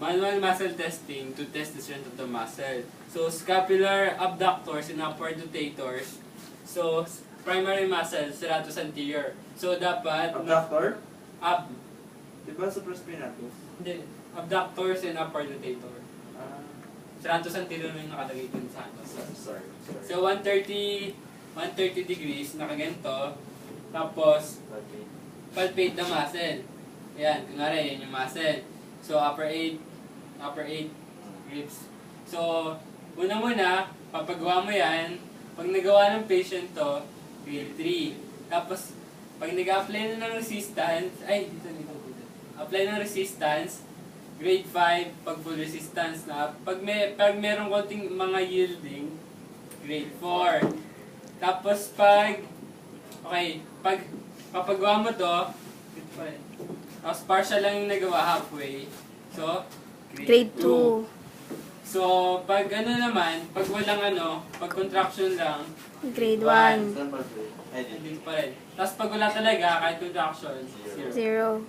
Manual muscle testing to test the strength of the muscle. So, scapular abductors and upward rotators. So, primary muscle, serratus anterior. So, dapat... Abductor? Di ba supraspinatus? Hindi. Abductors and upward rotator. Ah. Serratus anterior na yung nakalagay dun sa ano. Sorry. So, 130 degrees, nakaganto. Tapos, palpate the muscle. Ayan, kunwari, yan yung muscle. So, upper 8 grips. So, una-muna, papagawa mo yan. Pag nagawa ng patient to, grade 3. Tapos, pag nag-apply na ng resistance, apply ng resistance, grade 5, pag full resistance na. Pag merong konting mga yielding, grade 4. Tapos pag papagawa mo to, tapos partial lang yung nagawa halfway. So, Grade 2. So, pag naman, pag walang pag contraction lang, Grade 1. Saan ba ito? hindi pa rin. Tapos pag wala talaga, kahit contraction, 0. 0.